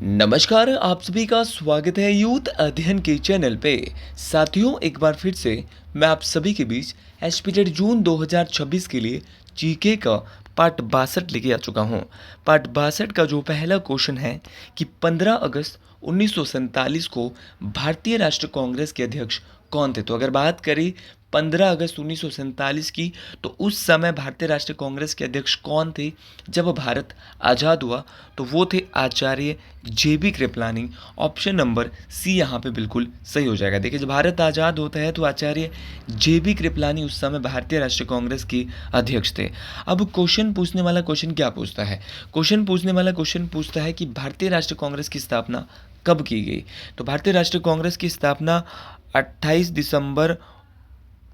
नमस्कार, आप सभी का स्वागत है यूथ अध्ययन के चैनल पे। साथियों, एक बार फिर से मैं आप सभी के बीच एसपीटेट जून 2026 के लिए जीके का पार्ट 62 लेके आ चुका हूँ। पार्ट 62 का जो पहला क्वेश्चन है कि 15 अगस्त 1947 को भारतीय राष्ट्रीय कांग्रेस के अध्यक्ष कौन थे। तो अगर बात करें 15 अगस्त 1947 की, तो उस समय भारतीय राष्ट्रीय कांग्रेस के अध्यक्ष कौन थे जब भारत आज़ाद हुआ, तो वो थे आचार्य जेबी कृपलानी। ऑप्शन नंबर सी यहाँ पे बिल्कुल सही हो जाएगा। देखिए, जब भारत आज़ाद होता है तो आचार्य जेबी कृपलानी उस समय भारतीय राष्ट्रीय कांग्रेस के अध्यक्ष थे। अब क्वेश्चन पूछने वाला क्वेश्चन क्या पूछता है? क्वेश्चन पूछने वाला क्वेश्चन पूछता है कि भारतीय राष्ट्रीय कांग्रेस की स्थापना कब की गई। तो भारतीय राष्ट्रीय कांग्रेस की स्थापना 28 दिसंबर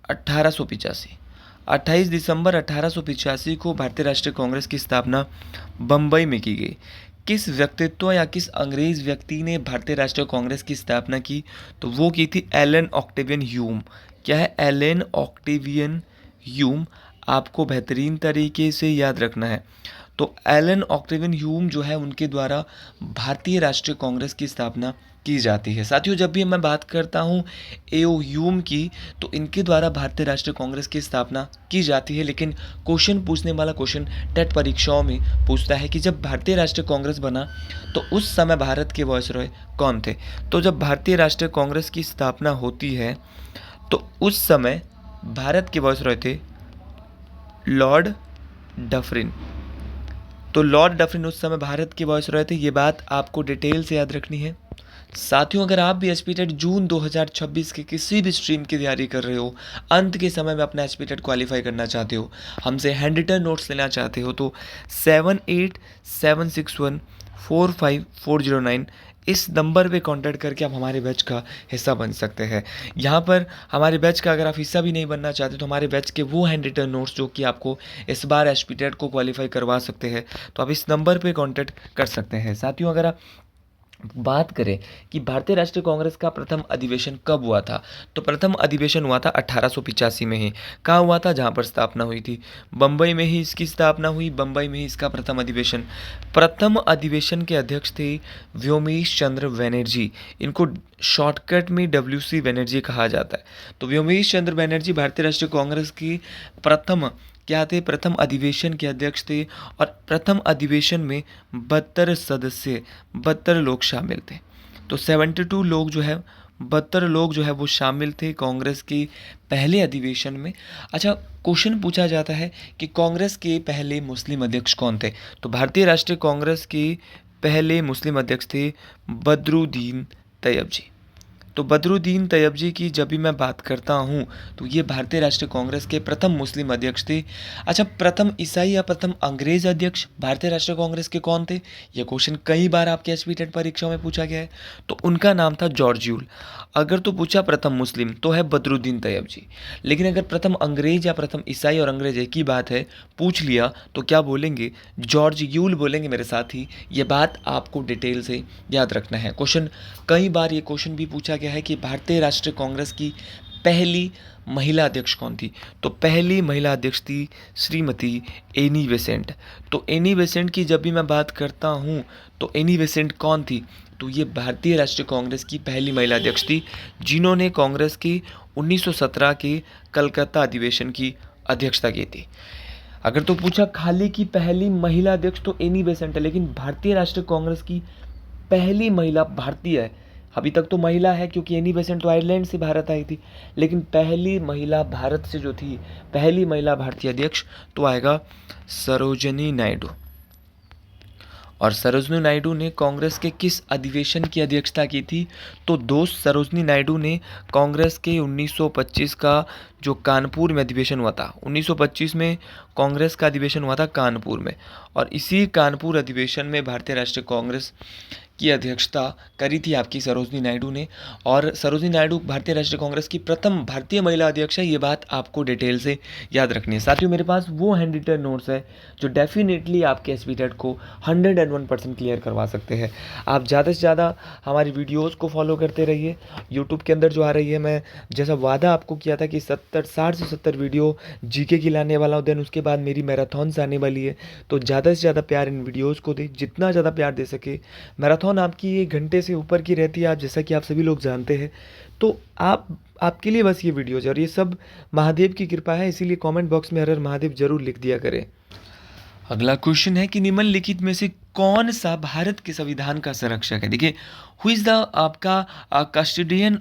1885 28 दिसंबर 1885 को भारतीय राष्ट्रीय कांग्रेस की स्थापना बम्बई में की गई। किस व्यक्तित्व या किस अंग्रेज व्यक्ति ने भारतीय राष्ट्रीय कांग्रेस की स्थापना की? तो वो की थी एलन ऑक्टेवियन ह्यूम। क्या है? Allan Octavian Hume. आपको बेहतरीन तरीके से याद रखना है। तो एलन ऑक्टेवियन ह्यूम जो है, उनके द्वारा भारतीय राष्ट्रीय कांग्रेस की स्थापना की जाती है। साथियों, जब भी मैं बात करता हूँ एओ ह्यूम की, तो इनके द्वारा भारतीय राष्ट्रीय कांग्रेस की स्थापना की जाती है। लेकिन क्वेश्चन पूछने वाला क्वेश्चन टेट परीक्षाओं में पूछता है कि जब भारतीय राष्ट्रीय कांग्रेस बना तो उस समय भारत के वायसरॉय कौन थे। तो जब भारतीय राष्ट्रीय कांग्रेस की स्थापना होती है तो उस समय भारत के वायसरॉय थे लॉर्ड डफरिन। तो लॉर्ड डफरिन उस समय भारत के वायसरॉय थे। ये बात आपको डिटेल से याद रखनी है। साथियों, अगर आप भी एसपीटेट जून 2026 के किसी भी स्ट्रीम की तैयारी कर रहे हो, अंत के समय में अपना एसपीटेट क्वालिफाई करना चाहते हो, हमसे हैंड रिटन नोट्स लेना चाहते हो, तो 7876145409 इस नंबर पे कांटेक्ट करके आप हमारे बैच का हिस्सा बन सकते हैं। यहाँ पर हमारे बैच का अगर आप हिस्सा भी नहीं बनना चाहते तो हमारे बैच के वो हैंड रिटन नोट्स जो कि आपको इस बार एसपीटेट को क्वालिफाई करवा सकते हैं, तो आप इस नंबर पे कांटेक्ट कर सकते हैं। साथियों, अगर आप बात करें कि भारतीय राष्ट्रीय कांग्रेस का प्रथम अधिवेशन कब हुआ था, तो प्रथम अधिवेशन हुआ था 1885 में ही। कहाँ हुआ था? जहाँ पर स्थापना हुई थी, बम्बई में ही इसकी स्थापना हुई। बम्बई में ही इसका प्रथम अधिवेशन के अध्यक्ष थे व्योमेश चंद्र बनर्जी। इनको शॉर्टकट में WC बनर्जी कहा जाता है। तो व्योमेश चंद्र बनर्जी भारतीय राष्ट्रीय कांग्रेस की प्रथम अधिवेशन के अध्यक्ष थे। और प्रथम अधिवेशन में 72 लोग शामिल थे। तो 72 लोग जो है 72 लोग जो है वो शामिल थे कांग्रेस के पहले अधिवेशन में। अच्छा, क्वेश्चन पूछा जाता है कि कांग्रेस के पहले मुस्लिम अध्यक्ष कौन थे। तो भारतीय राष्ट्रीय कांग्रेस के पहले मुस्लिम अध्यक्ष थे बदरुद्दीन तैयब जी। तो बदरुद्दीन तैयब जी की जब भी मैं बात करता हूँ तो ये भारतीय राष्ट्रीय कांग्रेस के प्रथम मुस्लिम अध्यक्ष थे। अच्छा, प्रथम ईसाई या प्रथम अंग्रेज अध्यक्ष भारतीय राष्ट्रीय कांग्रेस के कौन थे? ये क्वेश्चन कई बार आपके एसपीटेट परीक्षाओं में पूछा गया है। तो उनका नाम था जॉर्ज यूल। अगर तो पूछा प्रथम मुस्लिम तो है बदरुद्दीन तैयब जी। लेकिन अगर प्रथम अंग्रेज या प्रथम ईसाई और अंग्रेज एक ही बात है, पूछ लिया तो क्या बोलेंगे? जॉर्ज यूल बोलेंगे मेरे साथी। ये बात आपको डिटेल से याद रखना है। क्वेश्चन कई बार ये क्वेश्चन भी पूछा गया है कि भारतीय राष्ट्रीय कांग्रेस की पहली महिला अध्यक्ष कौन थी। तो पहली महिला अध्यक्ष थी श्रीमती एनी बेसेंट। तो एनी बेसेंट की जब भी मैं बात करता हूँ तो एनी बेसेंट कौन थी? तो ये भारतीय राष्ट्रीय कांग्रेस की पहली महिला अध्यक्ष थी, जिन्होंने कांग्रेस की 1917 के कलकत्ता अधिवेशन की अध्यक्षता की थी। अगर तो पूछा खाली की पहली महिला अध्यक्ष तो एनी बेसेंट है, लेकिन भारतीय राष्ट्रीय कांग्रेस की पहली महिला भारतीय है। अभी तक तो महिला है क्योंकि एनी बेसेंट तो आयरलैंड से भारत आई थी, लेकिन पहली महिला भारत से जो थी, पहली महिला भारतीय अध्यक्ष तो आएगा सरोजनी नायडू। और सरोजनी नायडू ने कांग्रेस के किस अधिवेशन की अध्यक्षता की थी? तो दोस्त, सरोजनी नायडू ने कांग्रेस के 1925 का जो कानपुर में अधिवेशन हुआ था, 1925 में कांग्रेस का अधिवेशन हुआ था कानपुर में। और इसी कानपुर अधिवेशन में भारतीय राष्ट्रीय कांग्रेस की अध्यक्षता करी थी आपकी सरोजनी नायडू ने। और सरोजनी नायडू भारतीय राष्ट्रीय कांग्रेस की प्रथम भारतीय महिला अध्यक्ष है। ये बात आपको डिटेल से याद रखनी है। साथियों, मेरे पास वो हैंड रिटन नोट्स है जो डेफिनेटली आपके एसपीटेट को 101% क्लियर करवा सकते हैं। आप ज़्यादा से ज़्यादा हमारी वीडियोस को फॉलो करते रहिए। यूट्यूब के अंदर जो आ रही है, मैं जैसा वादा आपको किया था कि 60 से 70 वीडियो जीके की लाने वाला हूँ, देन उसके बाद मेरी मैराथन आने वाली है। तो ज़्यादा से ज़्यादा प्यार इन वीडियोज़ को दे, जितना ज़्यादा प्यार दे सके। मैराथन मैराथन आपकी 1 घंटे से ऊपर की रहती है, आप जैसा कि आप सभी लोग जानते हैं। तो आपके लिए बस ये वीडियोज़ है और ये सब महादेव की कृपा है, इसीलिए कमेंट बॉक्स में हर हर महादेव ज़रूर लिख दिया करें। अगला क्वेश्चन है कि निम्नलिखित में से कौन सा भारत के संविधान का संरक्षक है। देखिए, हु इज़ द आपका custodian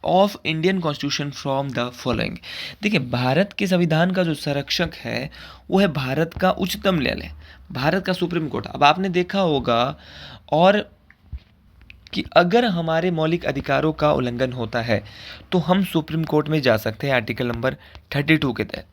of Indian constitution from the following. देखिए, भारत के संविधान का जो संरक्षक है वो है भारत का उच्चतम न्यायालय, भारत का सुप्रीम कोर्ट। अब आपने देखा होगा और कि अगर हमारे मौलिक अधिकारों का उल्लंघन होता है तो हम सुप्रीम कोर्ट में जा सकते हैं आर्टिकल नंबर 32 के तहत।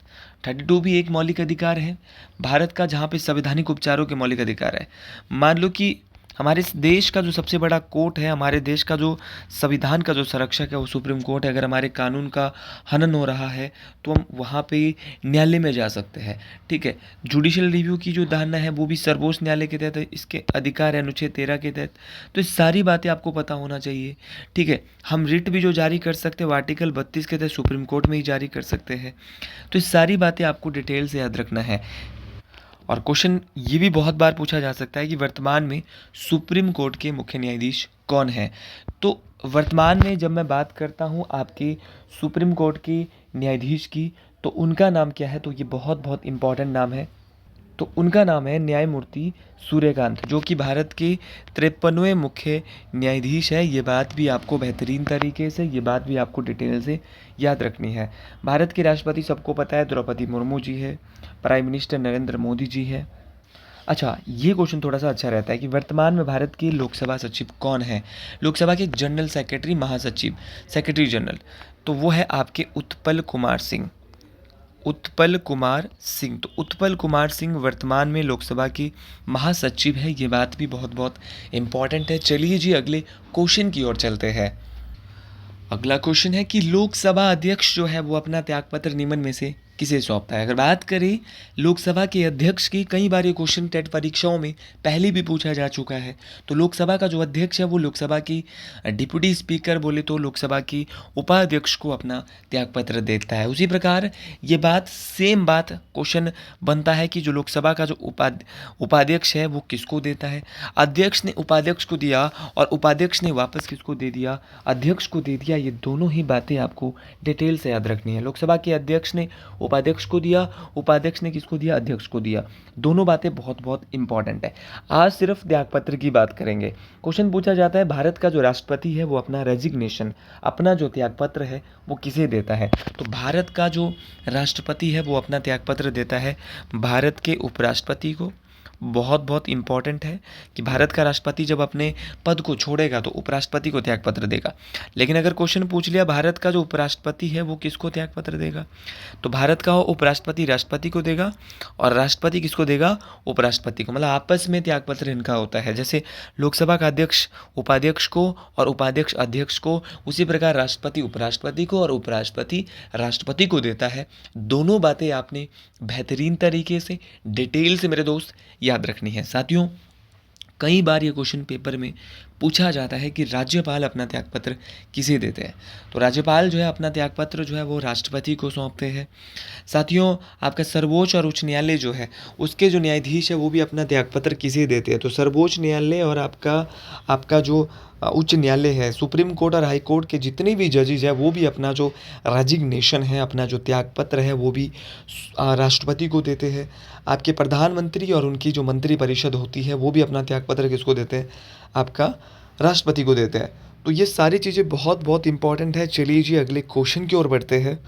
32 भी एक मौलिक अधिकार है भारत का, जहाँ पे संवैधानिक उपचारों के मौलिक अधिकार है। मान लो कि हमारे इस देश का जो सबसे बड़ा कोर्ट है, हमारे देश का जो संविधान का जो संरक्षक है वो सुप्रीम कोर्ट है। अगर हमारे कानून का हनन हो रहा है तो हम वहाँ पे न्यायालय में जा सकते हैं, ठीक है। जुडिशियल रिव्यू की जो धारणा है वो भी सर्वोच्च न्यायालय के तहत इसके अधिकार है, अनुच्छेद 13 के तहत। तो ये सारी बातें आपको पता होना चाहिए, ठीक है। हम रिट भी जो जारी कर सकते हैं वो आर्टिकल 32 के तहत सुप्रीम कोर्ट में ही जारी कर सकते हैं। तो ये सारी बातें आपको डिटेल से याद रखना है। और क्वेश्चन ये भी बहुत बार पूछा जा सकता है कि वर्तमान में सुप्रीम कोर्ट के मुख्य न्यायाधीश कौन हैं। तो वर्तमान में जब मैं बात करता हूँ आपके सुप्रीम कोर्ट के न्यायाधीश की, तो उनका नाम क्या है, तो ये बहुत बहुत इम्पॉर्टेंट नाम है। तो उनका नाम है न्यायमूर्ति सूर्यकांत, जो कि भारत के 53वें मुख्य न्यायाधीश है। ये बात भी आपको बेहतरीन तरीके से, ये बात भी आपको डिटेल से याद रखनी है। भारत के राष्ट्रपति सबको पता है द्रौपदी मुर्मू जी है, प्राइम मिनिस्टर नरेंद्र मोदी जी है। अच्छा, ये क्वेश्चन थोड़ा सा अच्छा रहता है कि वर्तमान में भारत के लोकसभा सचिव कौन है। लोकसभा के जनरल सेक्रेटरी, महासचिव, सेक्रेटरी जनरल, तो वो है आपके उत्पल कुमार सिंह। उत्पल कुमार सिंह, तो उत्पल कुमार सिंह वर्तमान में लोकसभा की महासचिव है। ये बात भी बहुत बहुत इम्पॉर्टेंट है। चलिए जी अगले क्वेश्चन की ओर चलते हैं। अगला क्वेश्चन है कि लोकसभा अध्यक्ष जो है वो अपना त्यागपत्र निम्न में से किसे सौंपता है। अगर बात करें लोकसभा के अध्यक्ष की, कई बार ये क्वेश्चन टेट परीक्षाओं में पहले भी पूछा जा चुका है। तो लोकसभा का जो अध्यक्ष है वो लोकसभा की डिप्टी स्पीकर, बोले तो लोकसभा की उपाध्यक्ष को अपना त्यागपत्र देता है। उसी प्रकार ये बात सेम बात क्वेश्चन बनता है कि जो लोकसभा का जो उपाध्यक्ष है वो किसको देता है। अध्यक्ष ने उपाध्यक्ष को दिया और उपाध्यक्ष ने वापस किसको दे दिया, अध्यक्ष को दे दिया। ये दोनों ही बातें आपको डिटेल से याद रखनी है। लोकसभा के अध्यक्ष ने उपाध्यक्ष को दिया, उपाध्यक्ष ने किसको दिया, अध्यक्ष को दिया। दोनों बातें बहुत बहुत इंपॉर्टेंट है। आज सिर्फ त्यागपत्र की बात करेंगे। क्वेश्चन पूछा जाता है भारत का जो राष्ट्रपति है वो अपना रेजिग्नेशन, अपना जो त्यागपत्र है वो किसे देता है। तो भारत का जो राष्ट्रपति है वो अपना त्यागपत्र देता है भारत के उपराष्ट्रपति को। बहुत बहुत इंपॉर्टेंट है कि भारत का राष्ट्रपति जब अपने पद को छोड़ेगा तो उपराष्ट्रपति को त्यागपत्र देगा। लेकिन अगर क्वेश्चन पूछ लिया भारत का जो उपराष्ट्रपति है वो किसको त्यागपत्र देगा, तो भारत का उपराष्ट्रपति राष्ट्रपति को देगा और राष्ट्रपति किसको देगा, उपराष्ट्रपति को। मतलब आपस में त्यागपत्र इनका होता है। जैसे लोकसभा का अध्यक्ष उपाध्यक्ष को और उपाध्यक्ष अध्यक्ष को, उसी प्रकार राष्ट्रपति उपराष्ट्रपति को और उपराष्ट्रपति राष्ट्रपति को देता है। दोनों बातें आपने बेहतरीन तरीके से डिटेल से मेरे दोस्त याद रखनी है। साथियों, कई बार ये क्वेश्चन पेपर में पूछा जाता है कि राज्यपाल अपना त्यागपत्र किसे देते हैं। तो राज्यपाल जो है अपना त्यागपत्र जो है वो राष्ट्रपति को सौंपते हैं। साथियों, आपका सर्वोच्च और उच्च न्यायालय जो है उसके जो न्यायाधीश है वो भी अपना त्यागपत्र किसे देते हैं। तो सर्वोच्च न्यायालय और आपका जो उच्च न्यायालय है, सुप्रीम कोर्ट और हाई कोर्ट के जितने भी जजेज हैं वो भी अपना जो रेजिग्नेशन है, अपना जो त्यागपत्र है वो भी राष्ट्रपति को देते हैं। आपके प्रधानमंत्री और उनकी जो मंत्री परिषद होती है वो भी अपना त्यागपत्र किसको देते हैं, आपका राष्ट्रपति को देते हैं। तो ये सारी चीज़ें बहुत बहुत इंपॉर्टेंट है। चलिए जी अगले क्वेश्चन की ओर बढ़ते हैं।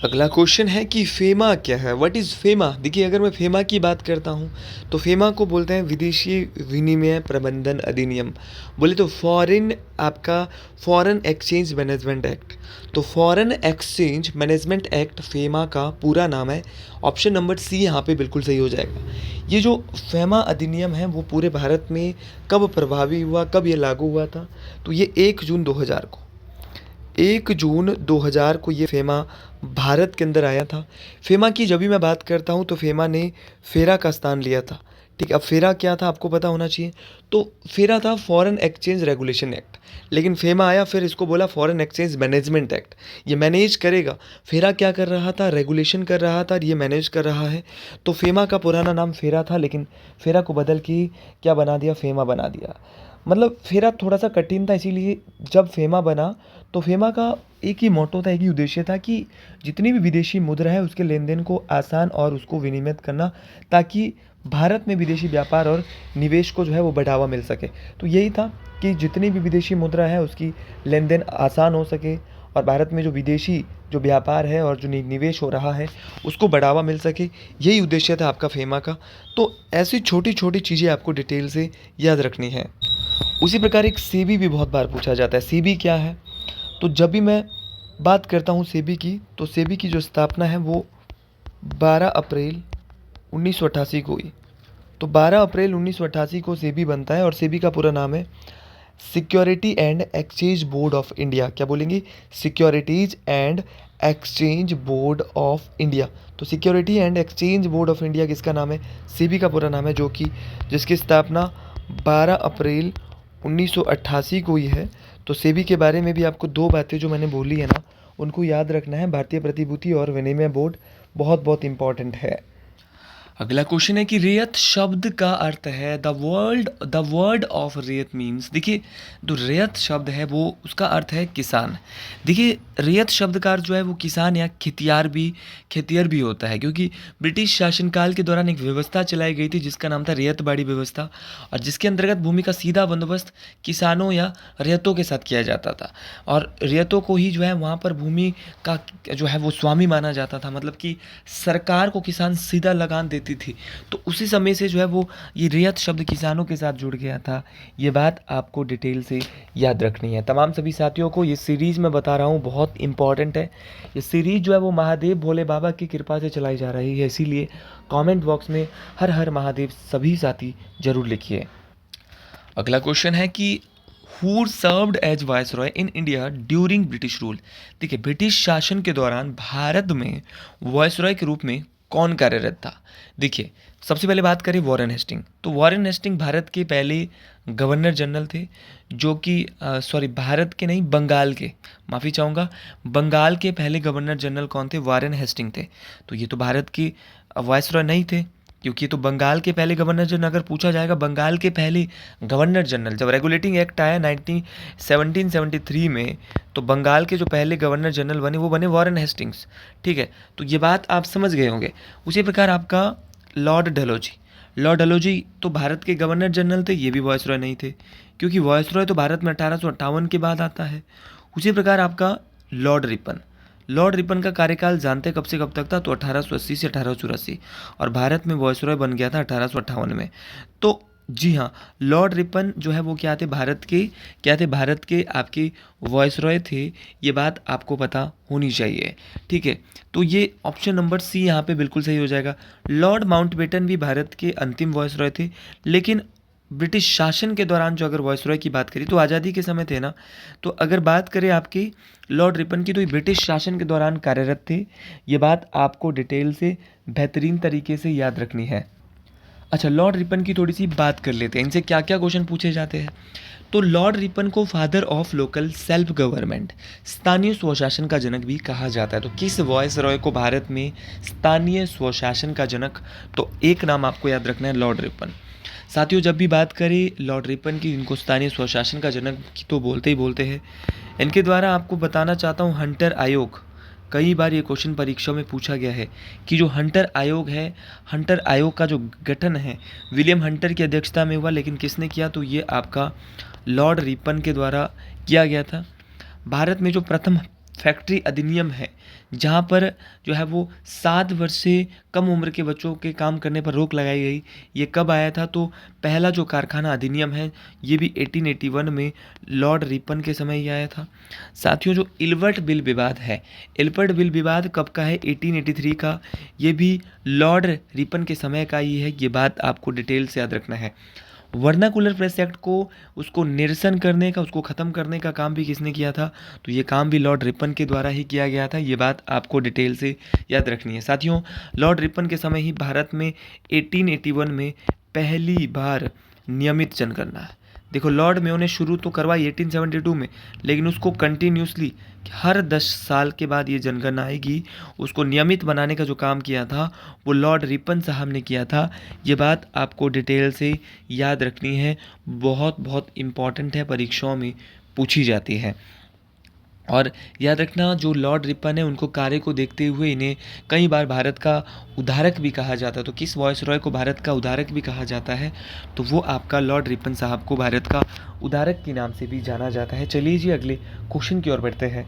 अगला क्वेश्चन है कि फेमा क्या है, व्हाट इज़ फेमा। देखिए, अगर मैं फेमा की बात करता हूँ तो फेमा को बोलते हैं विदेशी विनिमय प्रबंधन अधिनियम, बोले तो फॉरेन एक्सचेंज मैनेजमेंट एक्ट। तो foreign exchange management act FEMA का पूरा नाम है। ऑप्शन नंबर सी यहाँ पे बिल्कुल सही हो जाएगा। ये जो फेमा अधिनियम है वो पूरे भारत में कब प्रभावी हुआ, कब ये लागू हुआ था, तो ये 1 जून 2000 को ये फेमा भारत के अंदर आया था। फेमा की जब भी मैं बात करता हूँ तो फेमा ने फेरा का स्थान लिया था, ठीक है, अब फेरा क्या था आपको पता होना चाहिए। तो फेरा था फॉरेन एक्सचेंज रेगुलेशन एक्ट, लेकिन फेमा आया फिर इसको बोला फॉरेन एक्सचेंज मैनेजमेंट एक्ट। ये मैनेज करेगा, फेरा क्या कर रहा था, रेगुलेशन कर रहा था, ये मैनेज कर रहा है। तो फेमा का पुराना नाम फेरा था, लेकिन फेरा को बदल के क्या बना दिया, फेमा बना दिया। मतलब फेरा थोड़ा सा कठिन था, इसीलिए जब फेमा बना तो फेमा का एक ही मोटो था, एक ही उद्देश्य था कि जितनी भी विदेशी मुद्रा है उसके लेन देन को आसान और उसको विनियमित करना, ताकि भारत में विदेशी व्यापार और निवेश को जो है वो बढ़ावा मिल सके। तो यही था कि जितनी भी विदेशी मुद्रा है उसकी लेन देन आसान हो सके, और भारत में जो विदेशी जो व्यापार है और जो निवेश हो रहा है उसको बढ़ावा मिल सके। यही उद्देश्य था आपका फेमा का। तो ऐसी छोटी छोटी चीज़ें आपको डिटेल से याद रखनी है। उसी प्रकार एक सेबी भी बहुत बार पूछा जाता है। सेबी क्या है? तो जब भी मैं बात करता हूँ सेबी की, तो सेबी की जो स्थापना है वो 12 अप्रैल 1988 को हुई। तो 12 अप्रैल 1988 को सेबी बनता है, और सेबी का पूरा नाम है security and exchange board of India. क्या बोलेंगे? Securities and exchange board of India. तो security and exchange board of India किसका नाम है? सेबी का पूरा नाम है, जो कि जिसकी स्थापना 12 अप्रैल 1988 को हुई है। तो सेबी के बारे में भी आपको दो बातें जो मैंने बोली है ना, उनको याद रखना है। भारतीय प्रतिभूति और विनिमय बोर्ड बहुत बहुत इंपॉर्टेंट है। अगला क्वेश्चन है कि रियत शब्द का अर्थ है, द वर्ड ऑफ रियत मीन्स। देखिए, जो रियत शब्द है वो उसका अर्थ है किसान। देखिए, रियत शब्द का अर्थ जो है वो किसान या खेतियर भी होता है, क्योंकि ब्रिटिश शासनकाल के दौरान एक व्यवस्था चलाई गई थी जिसका नाम था रियत बाड़ी व्यवस्था, और जिसके अंतर्गत भूमि का सीधा बंदोबस्त किसानों या रियतों के साथ किया जाता था, और रियतों को ही जो है वहाँ पर भूमि का जो है वो स्वामी माना जाता था। मतलब कि सरकार को किसान सीधा लगान देती थी। तो उसी समय से जो है वो ये रियत शब्द किसानों के साथ जुड़ गया था। ये बात आपको डिटेल से याद रखनी है। तमाम सभी साथियों को ये सीरीज़ मैं बता रहा हूँ बहुत इंपॉर्टेंट है। ये सीरीज़ जो है वो महादेव भोले बाबा की कृपा से चलाई जा रही है, इसीलिए कमेंट बॉक्स में हर हर महादेव सभी साथी जरूर लिखिए। अगला क्वेश्चन है कि who served as viceroy in India during British rule. देखिए, ब्रिटिश शासन के दौरान भारत में वायसरॉय के रूप में कौन कार्यरत था? देखिए, सबसे पहले बात करें वॉरेन हेस्टिंग। तो वॉरेन हेस्टिंग भारत के पहले गवर्नर जनरल थे, जो कि सॉरी भारत के नहीं, बंगाल के, माफ़ी चाहूँगा, बंगाल के पहले गवर्नर जनरल कौन थे? वॉरेन हेस्टिंग थे। तो ये तो भारत के वायसरॉय नहीं थे, क्योंकि ये तो बंगाल के पहले गवर्नर जनरल। अगर पूछा जाएगा बंगाल के पहले गवर्नर जनरल, जब रेगुलेटिंग एक्ट आया 1773 में, तो बंगाल के जो पहले गवर्नर जनरल बने वो बने वॉरेन हेस्टिंग्स। ठीक है, तो ये बात आप समझ गए होंगे। उसी प्रकार आपका लॉर्ड डलहौजी तो भारत के गवर्नर जनरल थे, ये भी वायसरॉय नहीं थे, क्योंकि वायसरॉय तो भारत में 1858 के बाद आता है। उसी प्रकार आपका लॉर्ड रिपन का कार्यकाल जानते कब से कब तक था? तो 1880 से 1884, और भारत में वायसरॉय बन गया था 1858 में। तो जी हाँ, लॉर्ड रिपन जो है वो क्या थे? भारत के आपके वायसरॉय थे। ये बात आपको पता होनी चाहिए। ठीक है, तो ये ऑप्शन नंबर सी यहाँ पे बिल्कुल सही हो जाएगा। लॉर्ड माउंटबेटन भी भारत के अंतिम वायसरॉय थे, लेकिन ब्रिटिश शासन के दौरान जो अगर वायसरॉय की बात करें तो आज़ादी के समय थे ना, तो अगर बात करें आपकी लॉर्ड रिपन की, तो ये ब्रिटिश शासन के दौरान कार्यरत थे। ये बात आपको डिटेल से बेहतरीन तरीके से याद रखनी है। अच्छा, लॉर्ड रिपन की थोड़ी सी बात कर लेते हैं, इनसे क्या क्या क्वेश्चन पूछे जाते हैं। तो लॉर्ड रिपन को father of local self government, स्थानीय स्वशासन का जनक भी कहा जाता है। तो किस वायसरॉय को भारत में स्थानीय स्वशासन का जनक? तो एक नाम आपको याद रखना है, लॉर्ड रिपन। साथियों, जब भी बात करें लॉर्ड रिपन की, इनको स्थानीय स्वशासन का जनक की तो बोलते ही बोलते हैं। इनके द्वारा आपको बताना चाहता हूँ हंटर आयोग, कई बार ये क्वेश्चन परीक्षा में पूछा गया है कि जो हंटर आयोग है, हंटर आयोग का जो गठन है विलियम हंटर की अध्यक्षता में हुआ, लेकिन किसने किया? तो ये आपका लॉर्ड रिपन के द्वारा किया गया था। भारत में जो प्रथम फैक्ट्री अधिनियम है, जहाँ पर जो है वो 7 वर्ष से कम उम्र के बच्चों के काम करने पर रोक लगाई गई, ये कब आया था? तो पहला जो कारखाना अधिनियम है ये भी 1881 में लॉर्ड रिपन के समय ही आया था। साथियों, जो इल्बर्ट बिल विवाद है, इल्बर्ट बिल विवाद कब का है? 1883 का। ये भी लॉर्ड रिपन के समय का ही है। ये बात आपको डिटेल से याद रखना है। वर्नाकुलर प्रेस एक्ट को उसको निरसन करने का, उसको ख़त्म करने का काम भी किसने किया था? तो ये काम भी लॉर्ड रिपन के द्वारा ही किया गया था। ये बात आपको डिटेल से याद रखनी है। साथियों, लॉर्ड रिपन के समय ही भारत में 1881 में पहली बार नियमित जनगणना है। देखो लॉर्ड मेयो ने शुरू तो करवाई 1872 में, लेकिन उसको कंटिन्यूसली हर 10 साल के बाद ये जनगणना आएगी, उसको नियमित बनाने का जो काम किया था वो लॉर्ड रिपन साहब ने किया था। ये बात आपको डिटेल से याद रखनी है, बहुत बहुत इम्पॉर्टेंट है, परीक्षाओं में पूछी जाती है। और याद रखना जो लॉर्ड रिपन है उनको कार्य को देखते हुए इन्हें कई बार भारत का उद्धारक भी कहा जाता है। तो किस वॉयसरॉय को भारत का उद्धारक भी कहा जाता है? तो वो आपका लॉर्ड रिपन साहब को भारत का उद्धारक के नाम से भी जाना जाता है। चलिए जी अगले क्वेश्चन की ओर बढ़ते हैं।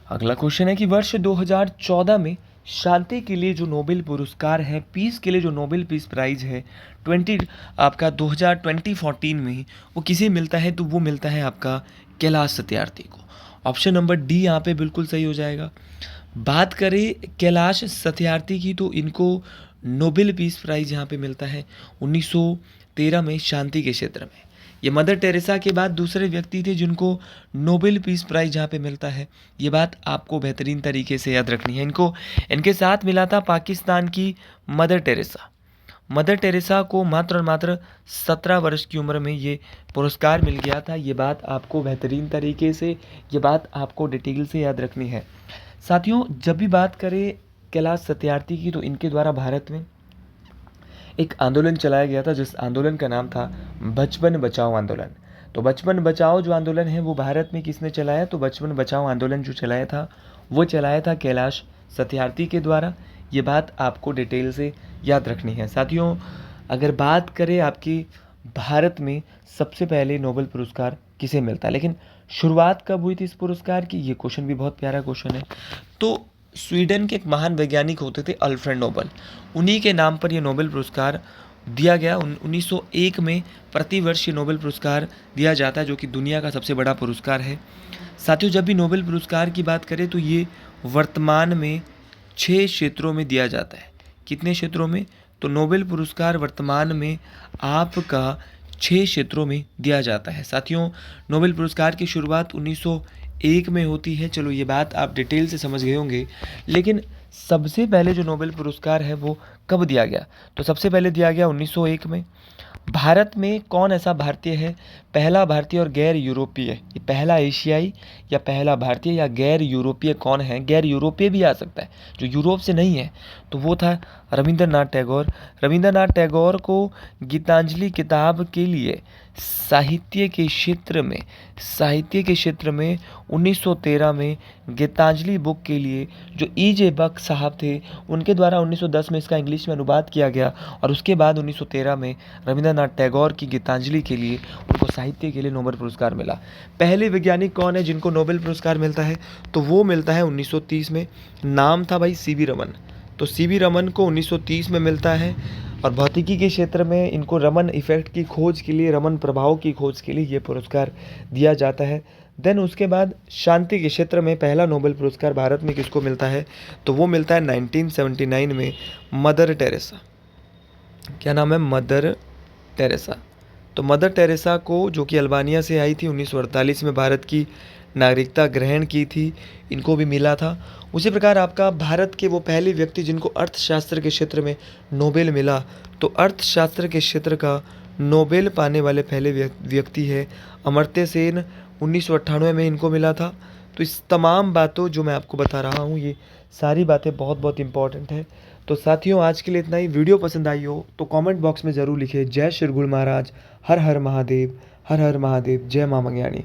अगला क्वेश्चन है कि वर्ष 2014 में शांति के लिए जो नोबेल पुरस्कार है, पीस के लिए जो नोबेल पीस प्राइज है 2014 में वो किसे मिलता है? तो वो मिलता है आपका कैलाश सत्यार्थी को। ऑप्शन नंबर डी यहाँ पे बिल्कुल सही हो जाएगा। बात करें कैलाश सत्यार्थी की तो इनको नोबेल पीस प्राइज यहाँ पे मिलता है 1913 में शांति के क्षेत्र में। ये मदर टेरेसा के बाद दूसरे व्यक्ति थे जिनको नोबेल पीस प्राइज यहाँ पे मिलता है। ये बात आपको बेहतरीन तरीके से याद रखनी है। इनके साथ मिला था पाकिस्तान की मदर टेरेसा। मदर टेरेसा को मात्र और मात्र 17 वर्ष की उम्र में ये पुरस्कार मिल गया था। ये बात आपको बेहतरीन तरीके से, ये बात आपको डिटेल से याद रखनी है। साथियों जब भी बात करें कैलाश सत्यार्थी की तो इनके द्वारा भारत में एक आंदोलन चलाया गया था जिस आंदोलन का नाम था बचपन बचाओ आंदोलन। तो बचपन बचाओ जो आंदोलन है वो भारत में किसने चलाया? तो बचपन बचाओ आंदोलन जो चलाया था वो चलाया था कैलाश सत्यार्थी के द्वारा। ये बात आपको डिटेल से याद रखनी है। साथियों अगर बात करें आपकी भारत में सबसे पहले नोबेल पुरस्कार किसे मिलता है, लेकिन शुरुआत कब हुई थी इस पुरस्कार की, ये क्वेश्चन भी बहुत प्यारा क्वेश्चन है। तो स्वीडन के एक महान वैज्ञानिक होते थे अल्फ्रेड नोबेल, उन्हीं के नाम पर यह नोबेल पुरस्कार दिया गया। 1901 में प्रतिवर्ष ये नोबेल पुरस्कार दिया जाता है जो कि दुनिया का सबसे बड़ा पुरस्कार है। साथियों जब भी नोबेल पुरस्कार की बात करें तो ये वर्तमान में 6 क्षेत्रों में दिया जाता है। कितने क्षेत्रों में? तो नोबेल पुरस्कार वर्तमान में आपका 6 क्षेत्रों में दिया जाता है। साथियों नोबेल पुरस्कार की शुरुआत 1901 में होती है। चलो ये बात आप डिटेल से समझ गए होंगे, लेकिन सबसे पहले जो नोबेल पुरस्कार है वो कब दिया गया? तो सबसे पहले दिया गया 1901 में। भारत में कौन ऐसा भारतीय है, पहला भारतीय और गैर यूरोपीय, ये पहला एशियाई या पहला भारतीय या गैर यूरोपीय कौन है? गैर यूरोपीय भी आ सकता है जो यूरोप से नहीं है, तो वो था रविंद्रनाथ टैगोर। रविंद्रनाथ टैगोर को गीतांजलि किताब के लिए साहित्य के क्षेत्र में 1913 में गीतांजलि बुक के लिए जो E.J. बक साहब थे उनके द्वारा 1910 में इसका इंग्लिश में अनुवाद किया गया और उसके बाद 1913 में रविंद्रनाथ टैगोर की गीतांजलि के लिए उनको साहित्य के लिए नोबेल पुरस्कार मिला। पहले वैज्ञानिक कौन है जिनको नोबेल पुरस्कार मिलता है? तो वो मिलता है 1930 में। नाम था भाई C.V. रमन। तो C.V. रमन को 1930 में मिलता है और भौतिकी के क्षेत्र में इनको रमन इफेक्ट की खोज के लिए, रमन प्रभाव की खोज के लिए ये पुरस्कार दिया जाता है। देन उसके बाद शांति के क्षेत्र में पहला नोबेल पुरस्कार भारत में किसको मिलता है? तो वो मिलता है 1979 में मदर टेरेसा। क्या नाम है? Mother Teresa. तो मदर टेरेसा को, जो कि अल्बानिया से आई थी, 1948 में भारत की नागरिकता ग्रहण की थी, इनको भी मिला था। उसी प्रकार आपका भारत के वो पहले व्यक्ति जिनको अर्थशास्त्र के क्षेत्र में नोबेल मिला, तो अर्थशास्त्र के क्षेत्र का नोबेल पाने वाले पहले व्यक्ति है अमर्त्य सेन। 1998 में इनको मिला था। तो इस तमाम बातों जो मैं आपको बता रहा हूँ ये सारी बातें बहुत बहुत इंपॉर्टेंट है। तो साथियों आज के लिए इतना ही। वीडियो पसंद आई हो तो कमेंट बॉक्स में ज़रूर लिखिए जय श्री गुरु महाराज, हर हर महादेव, हर हर महादेव, जय मां मंगयाणी।